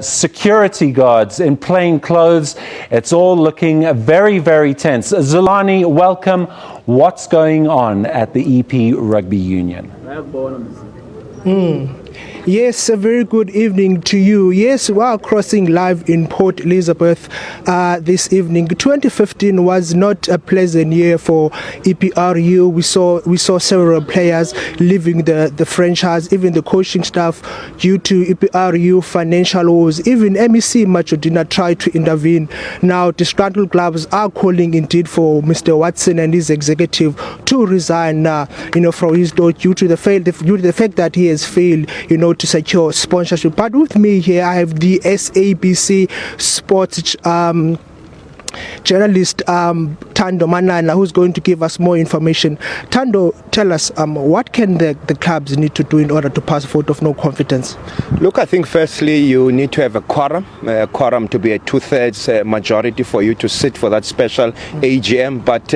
Security guards in plain clothes. It's all looking very, very tense. Zolani, welcome. What's going on at the EP Rugby Union? Yes, a very good evening to you. Yes, we are crossing live in Port Elizabeth this evening. 2015 was not a pleasant year for EPRU. We saw several players leaving the franchise, even the coaching staff, due to EPRU financial woes. Even MEC Machudina tried to intervene. Now, disgruntled clubs are calling indeed for Mr. Watson and his executive to resign, from his door due to the fact that he has failed, to secure sponsorship. But with me here, I have the SABC sports journalist Tando Manana, who's going to give us more information. Tando, tell us, what can the clubs need to do in order to pass a vote of no confidence? Look, I think firstly you need to have a quorum to be a 2/3 majority for you to sit for that special AGM. But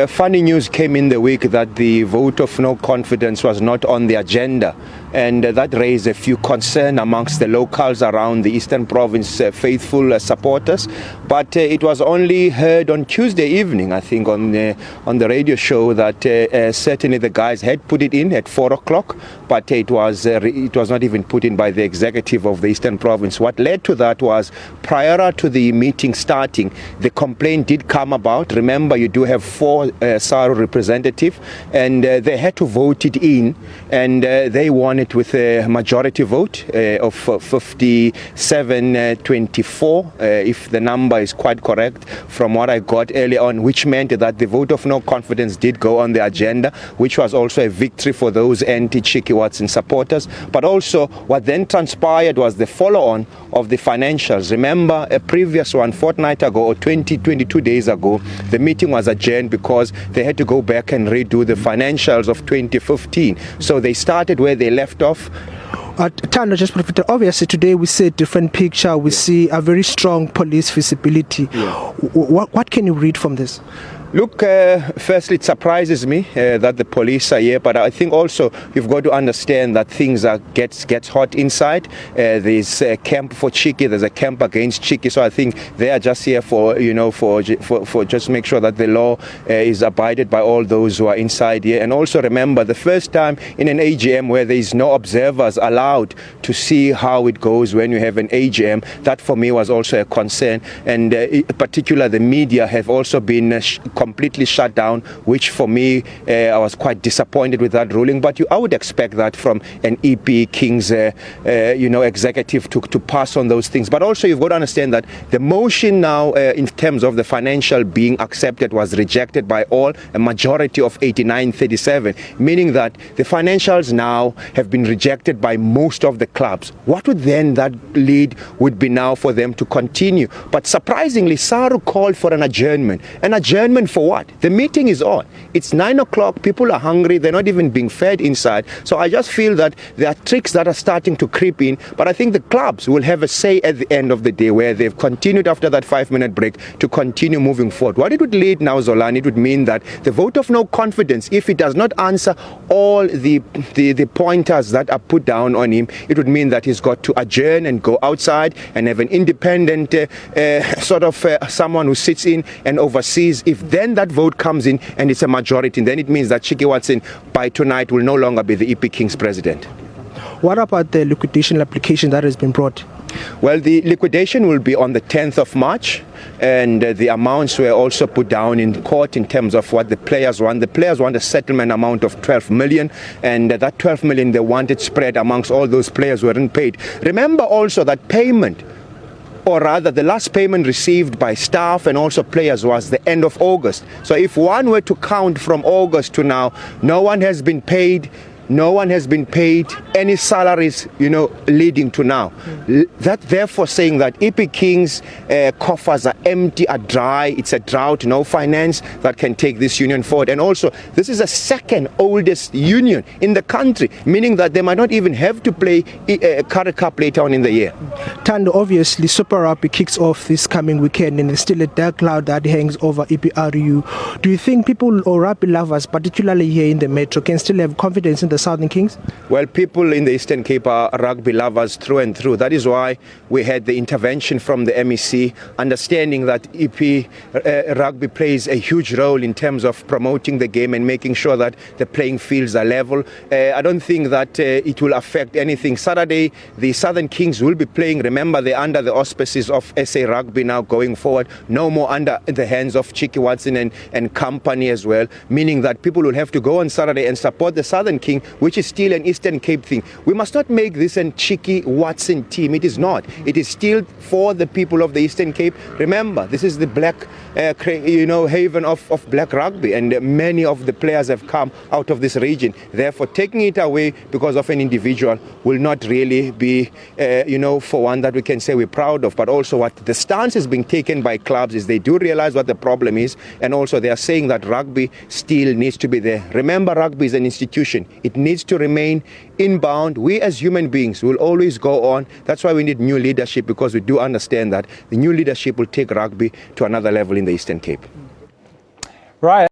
funny news came in the week that the vote of no confidence was not on the agenda, and that raised a few concerns amongst the locals around the Eastern Province faithful supporters. But it was only heard on Tuesday evening, I think, on the radio show that certainly the guys had put it in at 4 o'clock, but it was not even put in by the executive of the Eastern Province. What led to that was, prior to the meeting starting, the complaint did come about. Remember, you do have 4 SARU representatives, and they had to vote it in, and they won it with a majority vote of 57-24, if the number is quite correct from what I got early on, which meant that the vote of no confidence did go on the agenda, which was also a victory for those anti-Cheeky Watson supporters. But also what then transpired was the follow-on of the financials. Remember, a previous one, fortnight ago or 22 days ago, the meeting was adjourned because they had to go back and redo the financials of 2015. So they started where they left off. Tando, just obviously today we see a different picture. We see a very strong police visibility. What can you read from this? Look, firstly, it surprises me that the police are here, but I think also you've got to understand that things gets hot inside. There's a camp for Cheeky, there's a camp against Cheeky, so I think they are just here for just make sure that the law is abided by all those who are inside here. And also remember, the first time in an AGM where there is no observers allowed to see how it goes when you have an AGM, that for me was also a concern. And in particular, the media have also been completely shut down, which for me, I was quite disappointed with that ruling. But I would expect that from an EP Kings, executive to pass on those things. But also you've got to understand that the motion now in terms of the financial being accepted was rejected by all, a majority of 89-37, meaning that the financials now have been rejected by most of the clubs. What would then that lead would be now for them to continue? But surprisingly, SARU called for an adjournment. An adjournment for what? The meeting is on. It's 9 o'clock. People are hungry. They're not even being fed inside. So I just feel that there are tricks that are starting to creep in. But I think the clubs will have a say at the end of the day, where they've continued after that 5-minute break to continue moving forward. What it would lead now, Zolani, it would mean that the vote of no confidence, if it does not answer all the pointers that are put down on him, it would mean that he's got to adjourn and go outside and have an independent someone who sits in and oversees. If then that vote comes in and it's a majority, then it means that Cheeky Watson by tonight will no longer be the EP Kings president. What about the liquidation application that has been brought? Well, the liquidation will be on the 10th of March, and the amounts were also put down in court in terms of what the players want. The players want a settlement amount of 12 million, and that 12 million they wanted spread amongst all those players who weren't paid. Remember also that payment, or rather the last payment received by staff and also players, was the end of August. So if one were to count from August to now, no one has been paid any salaries, leading to now. That therefore saying that EP Kings coffers are empty, are dry. It's a drought, no finance that can take this union forward. And also, this is the second oldest union in the country, meaning that they might not even have to play Currie Cup later on in the year. Tando, obviously, Super Rugby kicks off this coming weekend, and there's still a dark cloud that hangs over EPRU. Do you think people or rugby lovers, particularly here in the Metro, can still have confidence in the the Southern Kings? Well, people in the Eastern Cape are rugby lovers through and through. That is why we had the intervention from the MEC, understanding that EP rugby plays a huge role in terms of promoting the game and making sure that the playing fields are level. I don't think that it will affect anything. Saturday, the Southern Kings will be playing. Remember, they're under the auspices of SA Rugby now going forward. No more under the hands of Chicky Watson and company as well, meaning that people will have to go on Saturday and support the Southern King, which is still an Eastern Cape thing. We must not make this a Chicky Watson team. It is not. It is still for the people of the Eastern Cape. Remember, this is the black, haven of black rugby, and many of the players have come out of this region. Therefore, taking it away because of an individual will not really be, for one that we can say we're proud of. But also, what the stance is being taken by clubs is they do realize what the problem is, and also they are saying that rugby still needs to be there. Remember, rugby is an institution. It needs to remain inbound. We as human beings will always go on. That's why we need new leadership, because we do understand that the new leadership will take rugby to another level in the Eastern Cape. Right.